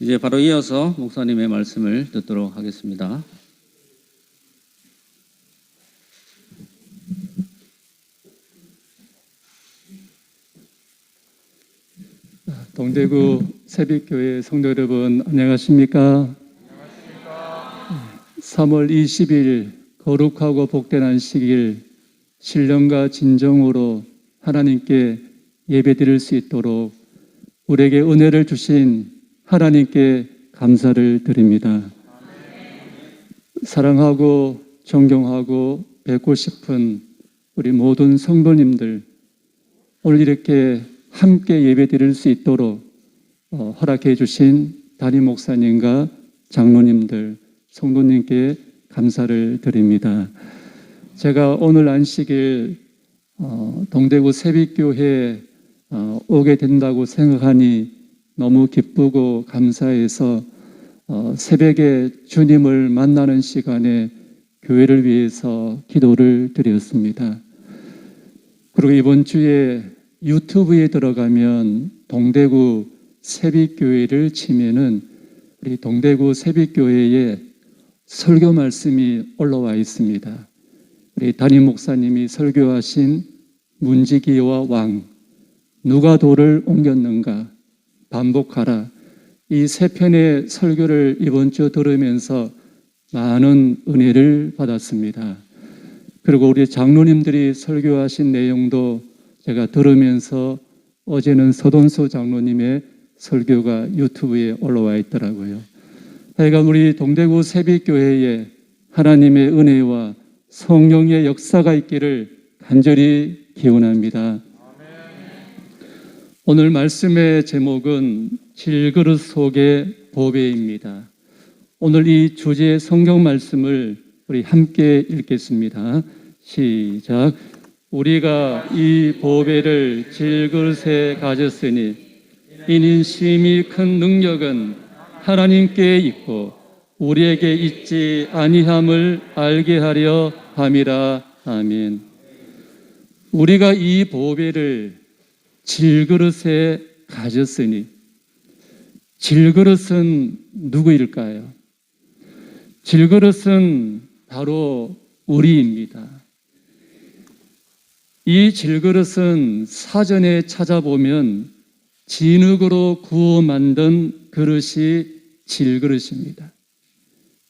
이제 바로 이어서 목사님의 말씀을 듣도록 하겠습니다. 동대구 새빛교회 성도 여러분, 안녕하십니까? 3월 20일 거룩하고 복된 안식일 신령과 진정으로 하나님께 예배드릴 수 있도록 우리에게 은혜를 주신 하나님께 감사를 드립니다. 사랑하고 존경하고 뵙고 싶은 우리 모든 성도님들, 오늘 이렇게 함께 예배드릴 수 있도록 허락해 주신 담임 목사님과 장로님들, 성도님께 감사를 드립니다. 제가 오늘 안식일 동대구 새빛교회에 오게 된다고 생각하니 너무 기쁘고 감사해서 새벽에 주님을 만나는 시간에 교회를 위해서 기도를 드렸습니다. 그리고 이번 주에 유튜브에 들어가면 동대구 새빛교회를 치면은 우리 동대구 새빛교회에 설교 말씀이 올라와 있습니다. 우리 담임 목사님이 설교하신 문지기와 왕, 누가 돌을 옮겼는가, 반복하라. 이 세 편의 설교를 이번 주 들으면서 많은 은혜를 받았습니다. 그리고 우리 장로님들이 설교하신 내용도 제가 들으면서 어제는 서돈수 장로님의 설교가 유튜브에 올라와 있더라고요. 하여간 우리 동대구 새빛교회에 하나님의 은혜와 성령의 역사가 있기를 간절히 기원합니다. 오늘 말씀의 제목은 질그릇 속의 보배입니다. 오늘 이 주제의 성경 말씀을 우리 함께 읽겠습니다. 시작. 우리가 이 보배를 질그릇에 가졌으니 이는 심히 큰 능력은 하나님께 있고 우리에게 있지 아니함을 알게 하려 함이라. 아멘. 우리가 이 보배를 질그릇에 가졌으니, 질그릇은 누구일까요? 질그릇은 바로 우리입니다. 이 질그릇은 사전에 찾아보면 진흙으로 구워 만든 그릇이 질그릇입니다.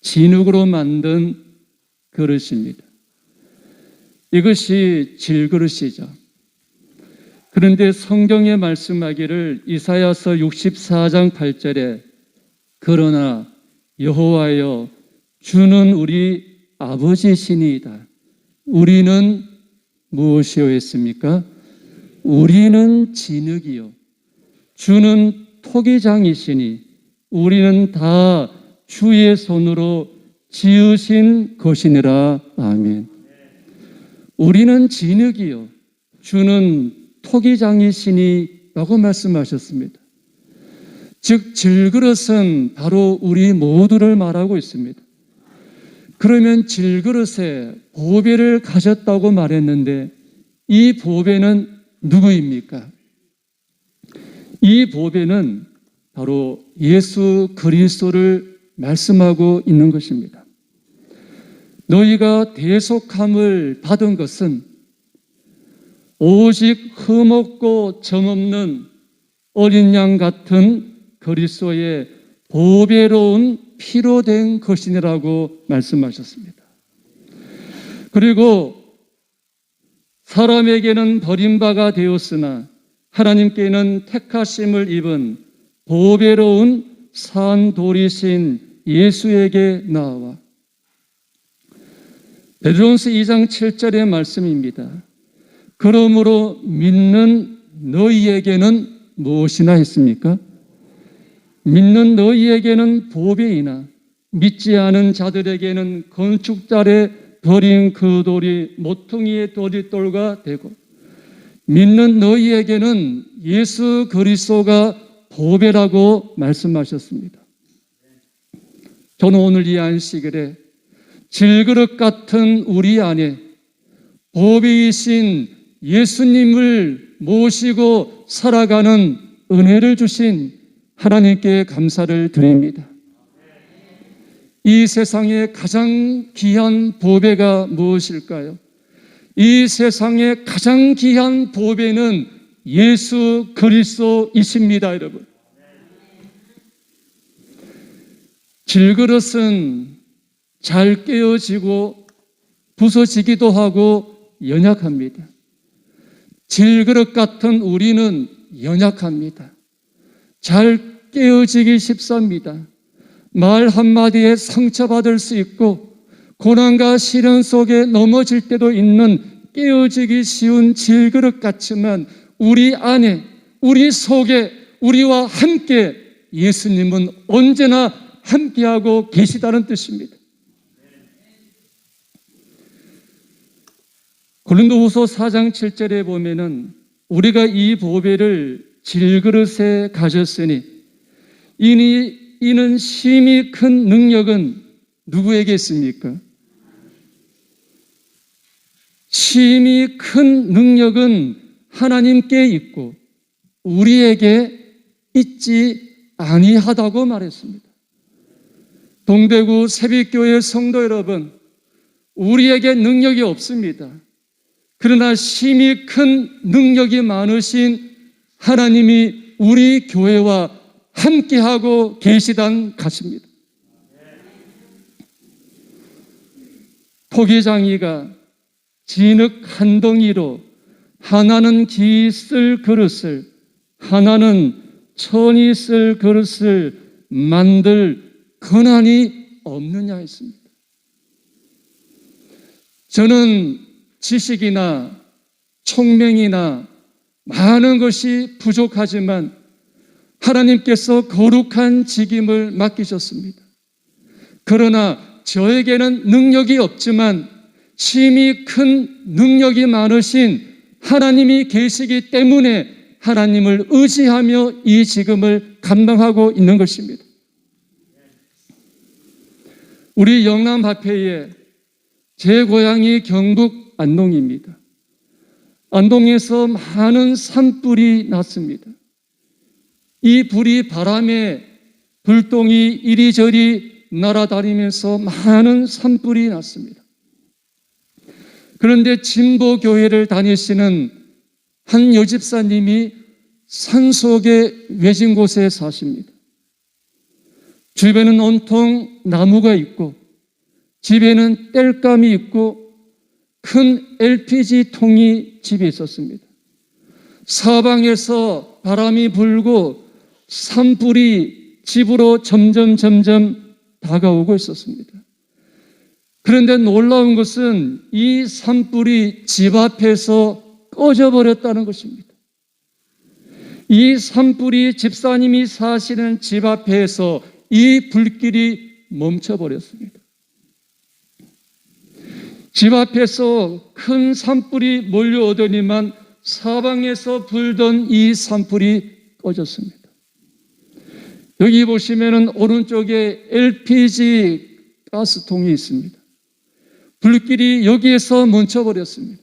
진흙으로 만든 그릇입니다. 이것이 질그릇이죠. 그런데 성경에 말씀하기를 이사야서 64장 8절에 그러나 여호와여 주는 우리 아버지시니이다. 우리는 무엇이요 했습니까? 우리는 진흙이요 주는 토기장이시니 우리는 다 주의 손으로 지으신 것이니라. 아멘. 우리는 진흙이요 주는 토기장이시니 라고 말씀하셨습니다. 즉 질그릇은 바로 우리 모두를 말하고 있습니다. 그러면 질그릇에 보배를 가졌다고 말했는데 이 보배는 누구입니까? 이 보배는 바로 예수 그리스도를 말씀하고 있는 것입니다. 너희가 대속함을 받은 것은 오직 흠없고 점없는 어린 양 같은 그리스도의 보배로운 피로 된 것이라고 말씀하셨습니다. 그리고 사람에게는 버림바가 되었으나 하나님께는 택하심을 입은 보배로운 산 돌이신 예수에게 나와. 베드로전서 2장 7절의 말씀입니다. 그러므로 믿는 너희에게는 무엇이나 했습니까? 믿는 너희에게는 보배이나 믿지 않은 자들에게는 건축자의 버린 그 돌이 모퉁이의 돌이 되고 믿는 너희에게는 예수 그리스도가 보배라고 말씀하셨습니다. 저는 오늘 이 안식일에 질그릇 같은 우리 안에 보배이신 예수님을 모시고 살아가는 은혜를 주신 하나님께 감사를 드립니다. 이 세상에 가장 귀한 보배가 무엇일까요? 이 세상에 가장 귀한 보배는 예수 그리스도이십니다, 여러분. 질그릇은 잘 깨어지고 부서지기도 하고 연약합니다. 질그릇 같은 우리는 연약합니다. 잘 깨어지기 쉽습니다. 말 한마디에 상처받을 수 있고 고난과 시련 속에 넘어질 때도 있는 깨어지기 쉬운 질그릇 같지만 우리 안에, 우리 속에 우리와 함께 예수님은 언제나 함께하고 계시다는 뜻입니다. 고린도후서 4장 7절에 보면은 우리가 이 보배를 질그릇에 가졌으니 이는 심히 큰 능력은 누구에게 있습니까? 심히 큰 능력은 하나님께 있고 우리에게 있지 아니하다고 말했습니다. 동대구 새빛교회 성도 여러분, 우리에게 능력이 없습니다. 그러나 심히 큰 능력이 많으신 하나님이 우리 교회와 함께하고 계시단 같습니다. 토기장이가 진흙 한 덩이로 하나는 기 쓸 그릇을, 하나는 천이 쓸 그릇을 만들 권한이 없느냐 했습니다. 저는 지식이나 총명이나 많은 것이 부족하지만 하나님께서 거룩한 직임을 맡기셨습니다. 그러나 저에게는 능력이 없지만 심히 큰 능력이 많으신 하나님이 계시기 때문에 하나님을 의지하며 이 직임을 감당하고 있는 것입니다. 우리 영남 화폐에 제 고향이 경북 안동입니다. 안동에서 많은 산불이 났습니다. 이 불이 바람에 불똥이 이리저리 날아다니면서 많은 산불이 났습니다. 그런데 진보교회를 다니시는 한 여집사님이 산속의 외진 곳에 사십니다. 주변은 온통 나무가 있고 집에는 땔감이 있고 큰 LPG 통이 집에 있었습니다. 사방에서 바람이 불고 산불이 집으로 점점 다가오고 있었습니다. 그런데 놀라운 것은 이 산불이 집 앞에서 꺼져버렸다는 것입니다. 이 산불이 집사님이 사시는 집 앞에서 이 불길이 멈춰버렸습니다. 집 앞에서 큰 산불이 몰려오더니만 사방에서 불던 이 산불이 꺼졌습니다. 여기 보시면은 오른쪽에 LPG 가스통이 있습니다. 불길이 여기에서 멈춰버렸습니다.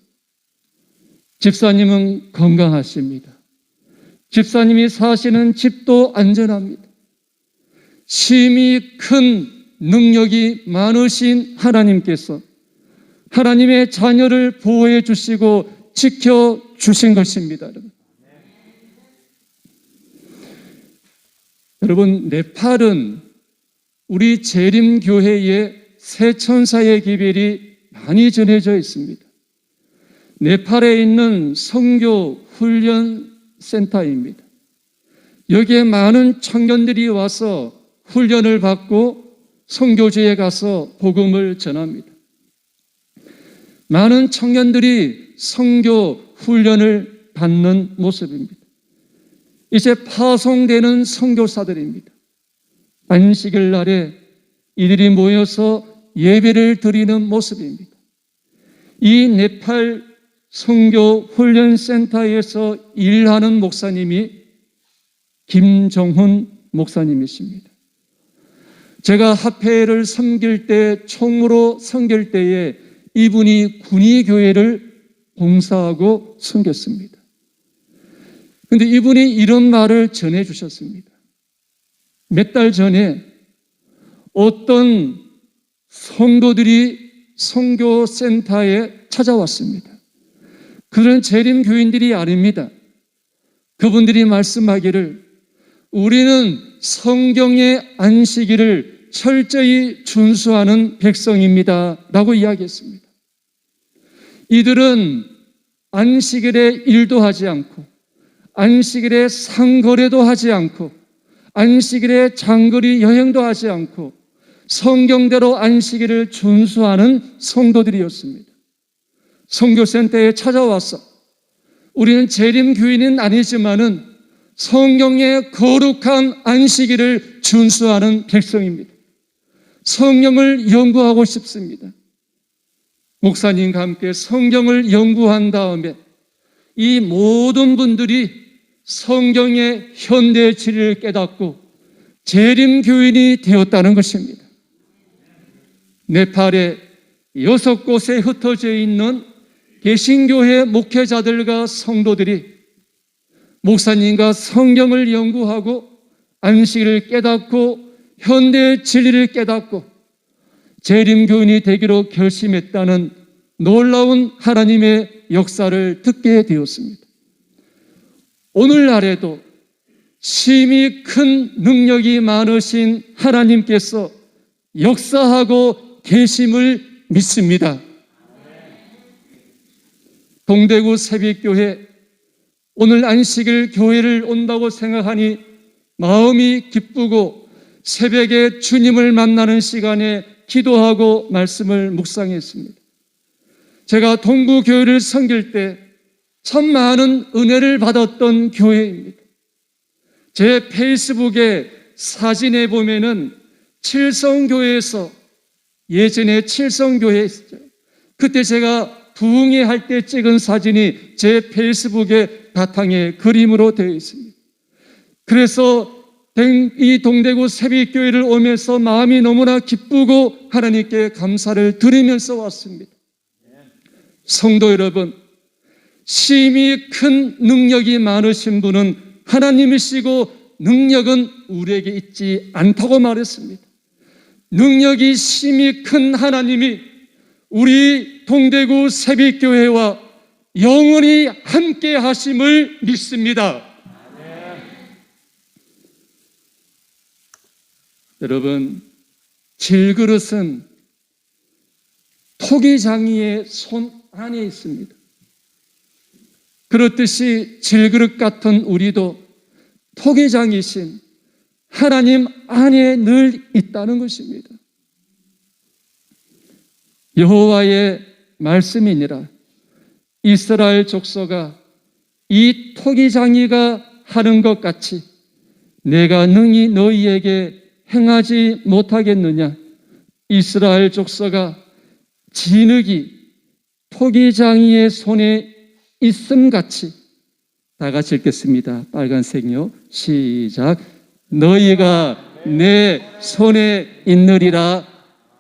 집사님은 건강하십니다. 집사님이 사시는 집도 안전합니다. 심히 큰 능력이 많으신 하나님께서 하나님의 자녀를 보호해 주시고 지켜 주신 것입니다. 여러분, 네팔은 우리 재림교회의 새 천사의 기별이 많이 전해져 있습니다. 네팔에 있는 선교 훈련 센터입니다. 여기에 많은 청년들이 와서 훈련을 받고 선교지에 가서 복음을 전합니다. 많은 청년들이 선교 훈련을 받는 모습입니다. 이제 파송되는 선교사들입니다. 안식일 날에 이들이 모여서 예배를 드리는 모습입니다. 이 네팔 선교 훈련센터에서 일하는 목사님이 김정훈 목사님이십니다. 제가 합회를 섬길 때, 총무로 섬길 때에 이분이 군의교회를 봉사하고 섬겼습니다. 그런데 이분이 이런 말을 전해 주셨습니다. 몇 달 전에 어떤 성도들이 선교센터에 찾아왔습니다. 그런 재림 교인들이 아닙니다. 그분들이 말씀하기를 우리는 성경의 안식일을 철저히 준수하는 백성입니다 라고 이야기했습니다. 이들은 안식일에 일도 하지 않고 안식일에 상거래도 하지 않고 안식일에 장거리 여행도 하지 않고 성경대로 안식일을 준수하는 성도들이었습니다. 선교센터에 찾아와서 우리는 재림교인은 아니지만은 성경의 거룩한 안식일을 준수하는 백성입니다. 성경을 연구하고 싶습니다. 목사님과 함께 성경을 연구한 다음에 이 모든 분들이 성경의 현대 진리를 깨닫고 재림교인이 되었다는 것입니다. 네팔에 6곳에 흩어져 있는 개신교회 목회자들과 성도들이 목사님과 성경을 연구하고 안식일을 깨닫고 현대의 진리를 깨닫고 재림교인이 되기로 결심했다는 놀라운 하나님의 역사를 듣게 되었습니다. 오늘날에도 심히 큰 능력이 많으신 하나님께서 역사하고 계심을 믿습니다. 동대구 새벽교회 오늘 안식일 교회를 온다고 생각하니 마음이 기쁘고 새벽에 주님을 만나는 시간에 기도하고 말씀을 묵상했습니다. 제가 동구교회를 섬길 때 참 많은 은혜를 받았던 교회입니다. 제 페이스북에 사진에 보면은 칠성교회에서 예전에 칠성교회 있었죠. 그때 제가 부흥회 할 때 찍은 사진이 제 페이스북에 바탕에 그림으로 되어 있습니다. 그래서 이 동대구 새벽교회를 오면서 마음이 너무나 기쁘고 하나님께 감사를 드리면서 왔습니다. 성도 여러분, 심히 큰 능력이 많으신 분은 하나님이시고 능력은 우리에게 있지 않다고 말했습니다. 능력이 심히 큰 하나님이 우리 동대구 새벽교회와 영원히 함께 하심을 믿습니다. 여러분, 질그릇은 토기장이의 손 안에 있습니다. 그렇듯이 질그릇 같은 우리도 토기장이신 하나님 안에 늘 있다는 것입니다. 여호와의 말씀이니라. 이스라엘 족속아, 이 토기장이가 하는 것 같이 내가 능히 너희에게 행하지 못하겠느냐. 이스라엘 족속아, 진흙이 토기장이의 손에 있음같이. 다 같이 읽겠습니다. 빨간색이요. 시작. 너희가 내 손에 있느리라.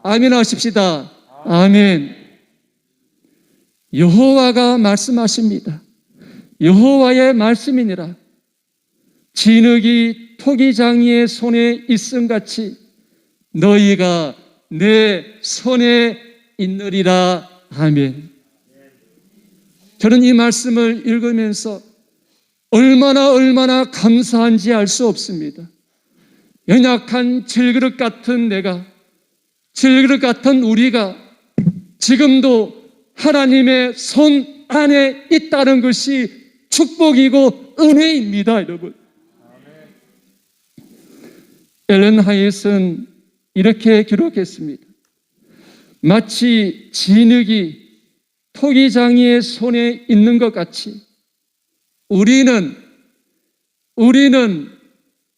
아멘 하십시다. 아멘. 여호와가 말씀하십니다. 여호와의 말씀이니라. 진흙이 토기장이의 손에 있음같이 너희가 내 손에 있느리라. 아멘. 저는 이 말씀을 읽으면서 얼마나 감사한지 알 수 없습니다. 연약한 질그릇 같은 내가, 질그릇 같은 우리가 지금도 하나님의 손 안에 있다는 것이 축복이고 은혜입니다, 여러분. 엘렌 하이트는 이렇게 기록했습니다. 마치 진흙이 토기장이의 손에 있는 것 같이 우리는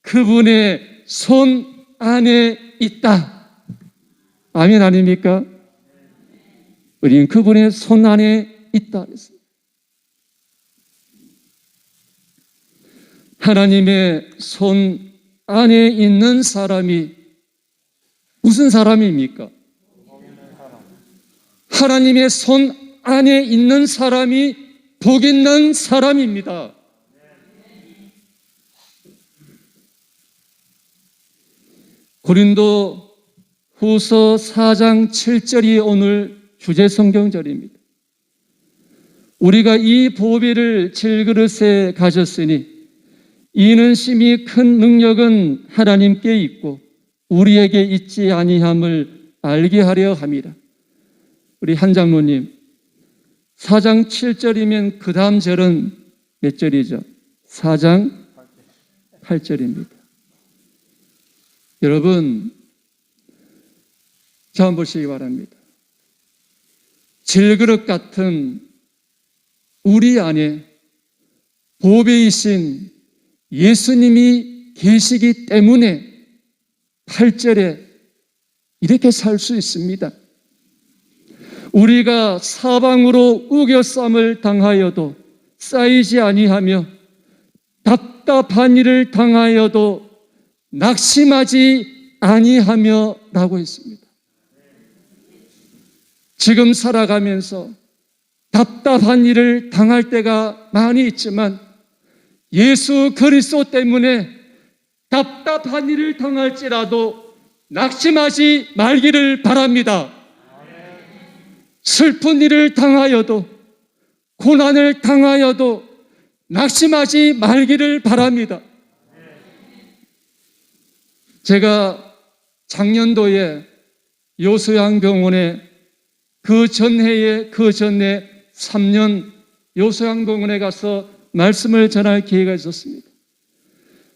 그분의 손 안에 있다. 아멘 아닙니까? 우리는 그분의 손 안에 있다. 하나님의 손 안에 있는 사람이 무슨 사람입니까? 하나님의 손 안에 있는 사람이 복 있는 사람입니다. 고린도 후서 4장 7절이 오늘 주제 성경절입니다. 우리가 이 보배를 질그릇에 가졌으니 이는 심히 큰 능력은 하나님께 있고 우리에게 있지 아니함을 알게 하려 함이라. 우리 한 장로님, 4장 7절이면 그 다음 절은 몇 절이죠? 4장 8절입니다. 여러분, 자, 한번 보시기 바랍니다. 질그릇 같은 우리 안에 보배이신 예수님이 계시기 때문에 8절에 이렇게 살 수 있습니다. 우리가 사방으로 우겨쌈을 당하여도 쌓이지 아니하며 답답한 일을 당하여도 낙심하지 아니하며 라고 했습니다. 지금 살아가면서 답답한 일을 당할 때가 많이 있지만 예수 그리스도 때문에 답답한 일을 당할지라도 낙심하지 말기를 바랍니다. 슬픈 일을 당하여도 고난을 당하여도 낙심하지 말기를 바랍니다. 제가 작년도에 요소양병원에 그 전에 3년 요소양병원에 가서 말씀을 전할 기회가 있었습니다.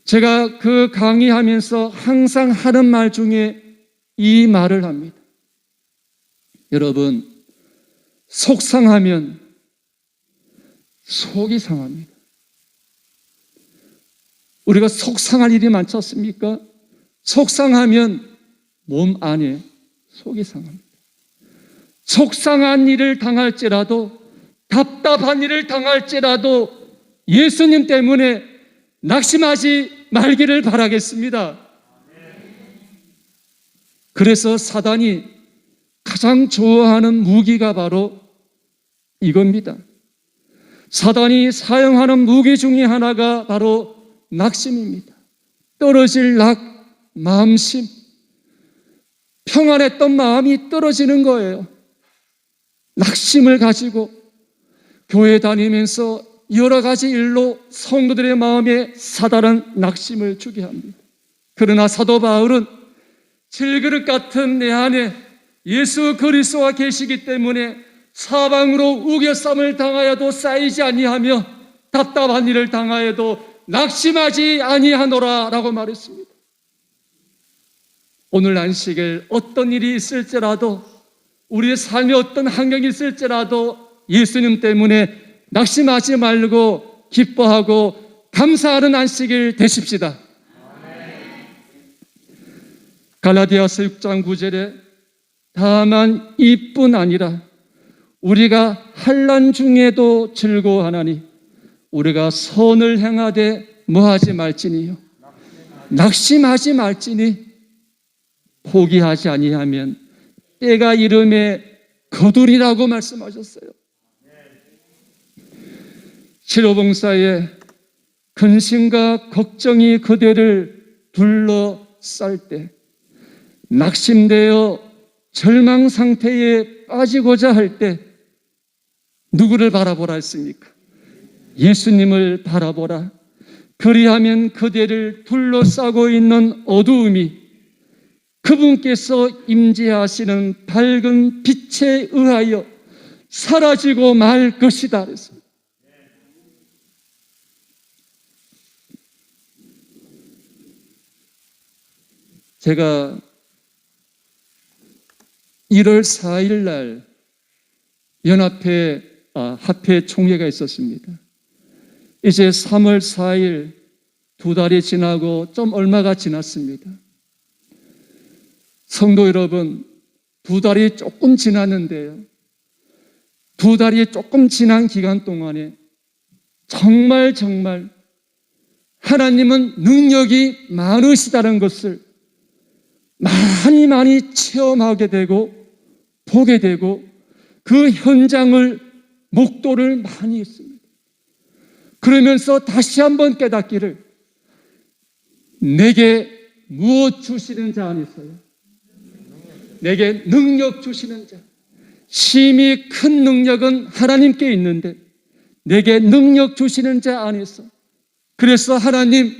제가 그 강의하면서 항상 하는 말 중에 이 말을 합니다. 여러분, 속상하면 속이 상합니다. 우리가 속상할 일이 많지 않습니까? 속상하면 몸 안에 속이 상합니다. 속상한 일을 당할지라도 답답한 일을 당할지라도 예수님 때문에 낙심하지 말기를 바라겠습니다. 그래서 사단이 가장 좋아하는 무기가 바로 이겁니다. 사단이 사용하는 무기 중에 하나가 바로 낙심입니다. 떨어질 마음심. 평안했던 마음이 떨어지는 거예요. 낙심을 가지고 교회 다니면서 여러 가지 일로 성도들의 마음에 사단은 낙심을 주게 합니다. 그러나 사도 바울은 질그릇 같은 내 안에 예수 그리스도가 계시기 때문에 사방으로 우겨쌈을 당하여도 쌓이지 아니하며 답답한 일을 당하여도 낙심하지 아니하노라 라고 말했습니다. 오늘 안식일 어떤 일이 있을지라도 우리의 삶에 어떤 환경이 있을지라도 예수님 때문에 낙심하지 말고 기뻐하고 감사하는 안식일 되십시다. 갈라디아서 6장 9절에 다만 이뿐 아니라 우리가 환난 중에도 즐거워하나니 우리가 선을 행하되 뭐하지 말지니요 낙심하지 말지니 포기하지 아니하면 때가 이름에 거두리라고 말씀하셨어요. 치료봉사에 근심과 걱정이 그대를 둘러쌀 때 낙심되어 절망 상태에 빠지고자 할 때 누구를 바라보라 했습니까? 예수님을 바라보라. 그리하면 그대를 둘러싸고 있는 어두움이 그분께서 임재하시는 밝은 빛에 의하여 사라지고 말 것이다 그랬습니다. 제가 1월 4일 날 합회 총회가 있었습니다. 이제 3월 4일 2달이 지나고 좀 얼마가 지났습니다. 성도 여러분, 2달이 조금 지났는데요. 2달이 조금 지난 기간 동안에 정말 하나님은 능력이 많으시다는 것을 많이 체험하게 되고 보게 되고 그 현장을 목도를 많이 했습니다. 그러면서 다시 한번 깨닫기를 내게 무엇 주시는 자 아니세요? 내게 능력 주시는 자. 심히 큰 능력은 하나님께 있는데 내게 능력 주시는 자 안에서, 그래서 하나님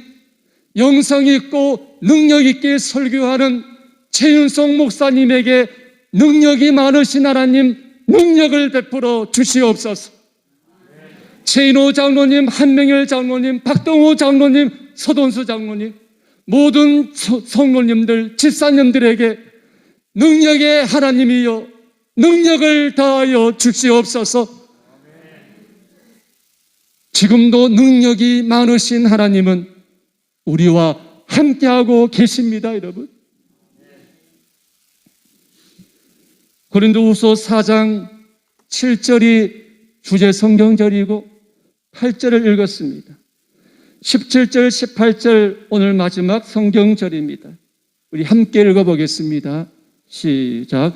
영성 있고 능력 있게 설교하는 최윤성 목사님에게 능력이 많으신 하나님 능력을 베풀어 주시옵소서. 최인호 장로님, 한명열 장로님, 박동호 장로님, 서돈수 장로님, 모든 성도님들, 집사님들에게 능력의 하나님이여 능력을 다하여 주시옵소서. 지금도 능력이 많으신 하나님은 우리와 함께하고 계십니다, 여러분. 고린도후서 4장 7절이 주제 성경절이고 8절을 읽었습니다. 17절, 18절 오늘 마지막 성경절입니다. 우리 함께 읽어보겠습니다. 시작.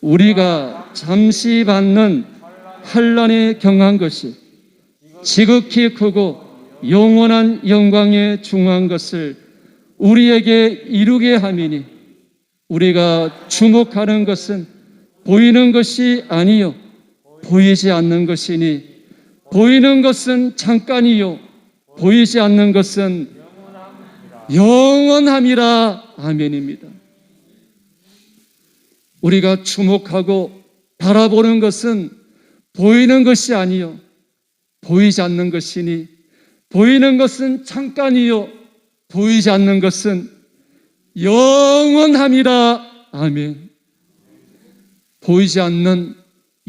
우리가 잠시 받는 환난에 경한 것이 지극히 크고 영원한 영광에 중한 것을 우리에게 이루게 함이니 우리가 주목하는 것은 보이는 것이 아니요 보이지 않는 것이니 보이는 것은 잠깐이요 보이지 않는 것은 영원함이라. 아멘입니다. 우리가 주목하고 바라보는 것은 보이는 것이 아니요 보이지 않는 것이니 보이는 것은 잠깐이요 보이지 않는 것은 영원함이라. 아멘. 보이지 않는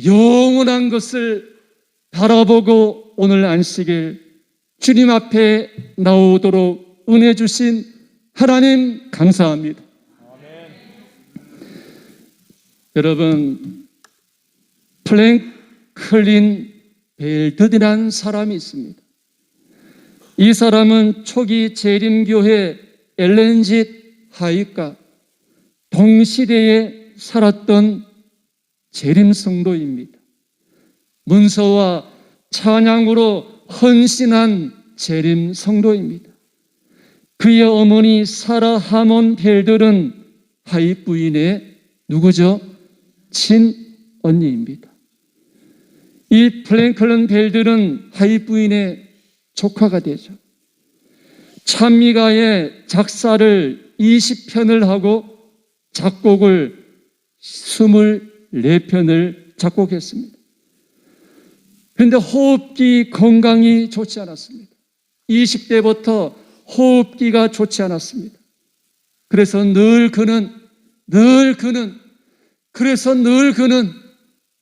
영원한 것을 바라보고 오늘 안식일 주님 앞에 나오도록 은혜 주신 하나님 감사합니다. 여러분, 플랭클린 벨드디라는 사람이 있습니다. 이 사람은 초기 재림교회 엘렌짓 하이과 동시대에 살았던 재림성도입니다. 문서와 찬양으로 헌신한 재림성도입니다. 그의 어머니 사라 하몬 벨들은 하이 부인의 누구죠? 친언니입니다. 이 플랭클린 벨들은 하이 부인의 조카가 되죠. 찬미가의 작사를 20편을 하고 작곡을 24편을 작곡했습니다. 그런데 호흡기 건강이 좋지 않았습니다. 20대부터 호흡기가 좋지 않았습니다. 그래서 늘 그는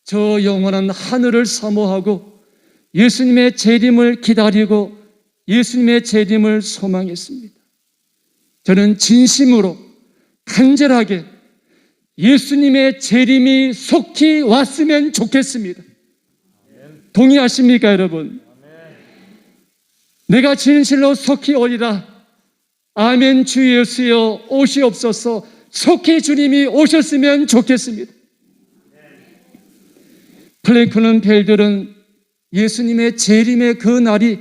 저 영원한 하늘을 사모하고 예수님의 재림을 기다리고 예수님의 재림을 소망했습니다. 저는 진심으로 간절하게 예수님의 재림이 속히 왔으면 좋겠습니다. 동의하십니까, 여러분? 내가 진실로 속히 오리라. 아멘. 주 예수여 오시옵소서. 속히 주님이 오셨으면 좋겠습니다. 플랭클린 벨들은 예수님의 재림의 그 날이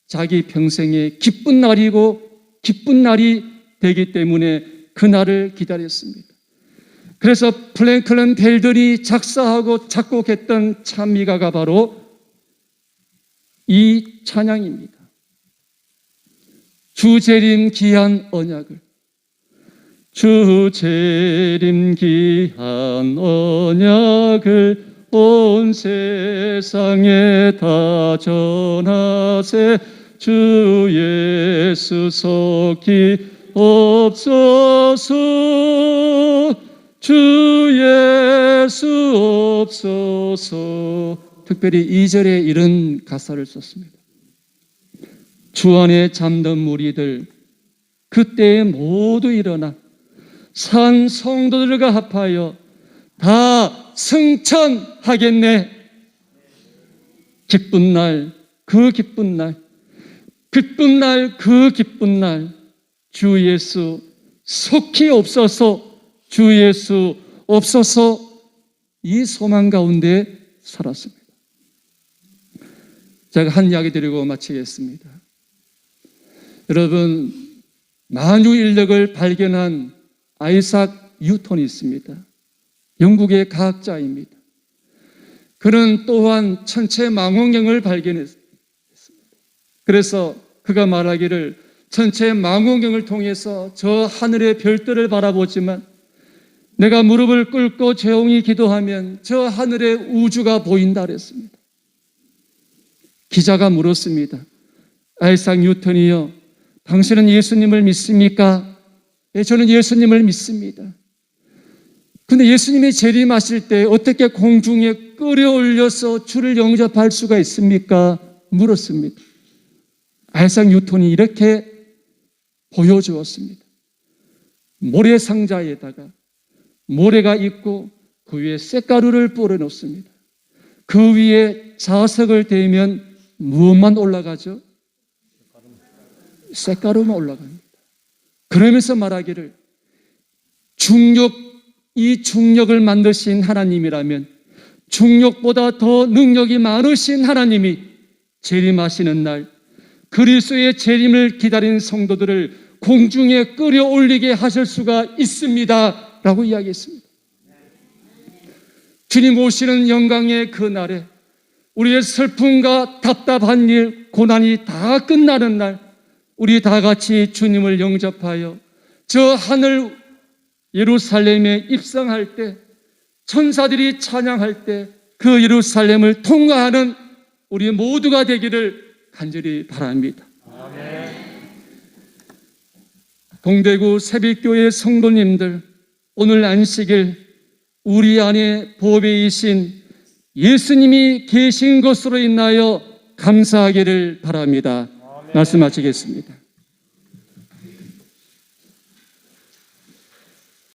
자기 평생의 기쁜 날이고 기쁜 날이 되기 때문에 그 날을 기다렸습니다. 그래서 플랭클린 벨들이 작사하고 작곡했던 찬미가가 바로 이 찬양입니다. 주 재림 귀한 언약을, 주 재림 귀한 언약을 온 세상에 다 전하세. 주 예수 속히 없소서. 주 예수 없소서. 특별히 2절에 이런 가사를 썼습니다. 주 안에 잠든 무리들 그때에 모두 일어나 산 성도들과 합하여 다 승천하겠네. 기쁜 날, 그 기쁜 날, 기쁜 날, 그 기쁜 날, 주 예수 속히 없어서, 주 예수 없어서 이 소망 가운데 살았습니다. 제가 한 이야기 드리고 마치겠습니다. 여러분, 만유인력을 발견한 아이삭 뉴턴이 있습니다. 영국의 과학자입니다. 그는 또한 천체 망원경을 발견했습니다. 그래서 그가 말하기를 천체 망원경을 통해서 저 하늘의 별들을 바라보지만 내가 무릎을 꿇고 조용히 기도하면 저 하늘의 우주가 보인다 그랬습니다. 기자가 물었습니다. 아이삭 뉴턴이요, 당신은 예수님을 믿습니까? 네, 저는 예수님을 믿습니다. 근데 예수님이 재림하실 때 어떻게 공중에 끌어올려서 주를 영접할 수가 있습니까? 물었습니다. 아이삭 뉴턴이 이렇게 보여주었습니다. 모래상자에다가 모래가 있고 그 위에 쇳가루를 뿌려 놓습니다. 그 위에 자석을 대면 무엇만 올라가죠? 쇳가루만 올라갑니다. 그러면서 말하기를 이 중력을 만드신 하나님이라면 중력보다 더 능력이 많으신 하나님이 재림하시는 날 그리스도의 재림을 기다린 성도들을 공중에 끌어올리게 하실 수가 있습니다 라고 이야기했습니다. 주님 오시는 영광의 그 날에 우리의 슬픔과 답답한 일, 고난이 다 끝나는 날 우리 다 같이 주님을 영접하여 저 하늘 예루살렘에 입성할 때 천사들이 찬양할 때 그 예루살렘을 통과하는 우리 모두가 되기를 간절히 바랍니다. 아멘. 동대구 새빛교회 성도님들, 오늘 안식일 우리 안에 보배이신 예수님이 계신 것으로 인하여 감사하기를 바랍니다. 아멘. 말씀 마치겠습니다.